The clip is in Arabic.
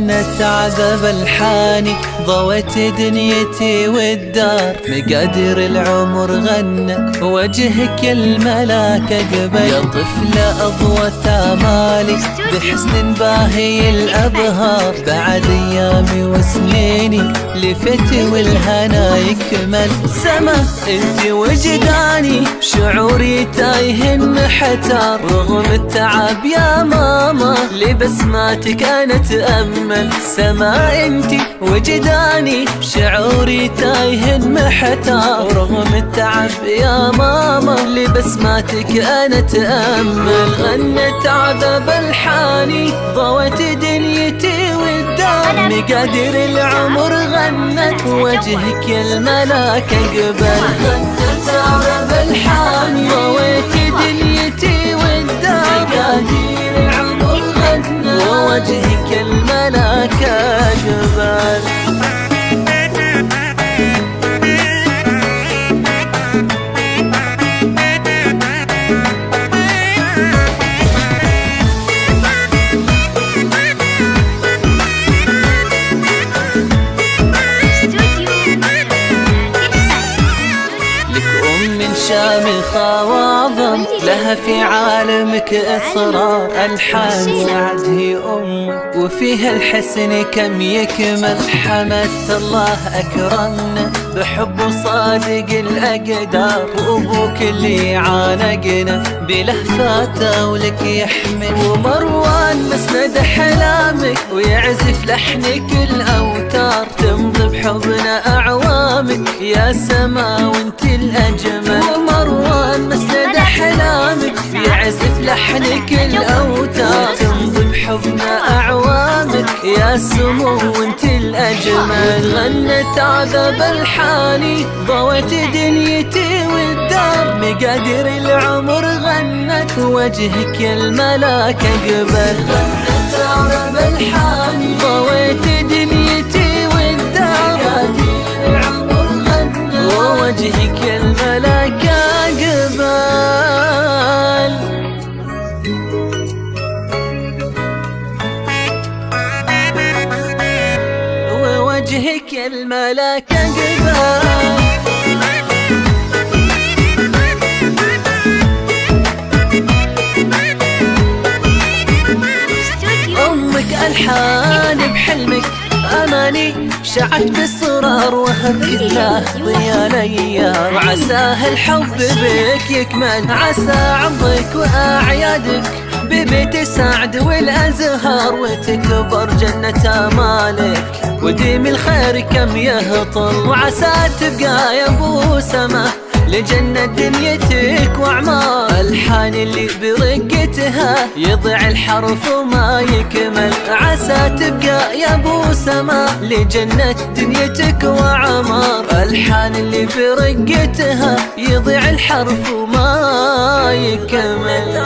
غنت عذب الحاني، ضوت دنيتي والدار، مقادير العمر غنت وجهك الملاك قبل. يا طفلة أضوت آمالي بحسن باهي الأبهار، بعد أيامي وسنيني لفت والهنا يكمل. سما انت وجداني شعوري تايه محتار، رغم التعب يا ماما لبسماتك انا اتامل. سما انت وجداني شعوري تايه محتار، رغم التعب يا ماما لبسماتك انا اتامل. غنت عذب الحاني ضوت دنيتي والدار، مقادير العمر غنت وجهك الملاك قبل. غنت عذب الحاني ضوت دنيتي والدار، مقادير العمر غنت ووجهك الملاك قبل. شامخة وعظم لها في عالمك إصرار، ألحان سعد هي أمك وفيها الحسن كم يكمل. حمدت الله أكرمنا بحب صادق الأقدار، وأبوك اللي عانقنا بلهفاته ولك يحمل. ومروان مسند أحلامك ويعزف لحنك الأوتار، تمضي بحضن أعوامك يا سما وانت الأجمل. ومروان مسند أحلامك يعزف لحنك الأوتار، تمضي بحضن أعوامك يا سمو وانت الأجمل. غنت عذب الحاني ضوت دنيتي والدار، مقادير العمر غنت وجهك الملاك قبل. غنت عذب الحاني ضوت دنيتي والدار، مقادير العمر غنت ووجهك الملاك قبل. ووجهك الملاك قبل. ألحان بحلمك أماني شعت بإصرار، وهبك تاخذي الأيام، وعساه الحب بك يكمل. عسى عمرك وأعيادك ببيت السعد والأزهار، وتكبر جنة آمالك وديم الخير كم يهطل. وعسى تبقى يا أبو سما لجنة دنيتك وأعمار، الحان اللي برقتها يضيع الحرف وما يكمل. عسى تبقى يا ابو سما لجنة دنيتك وأعمار، الحان اللي برقتها يضيع الحرف وما يكمل.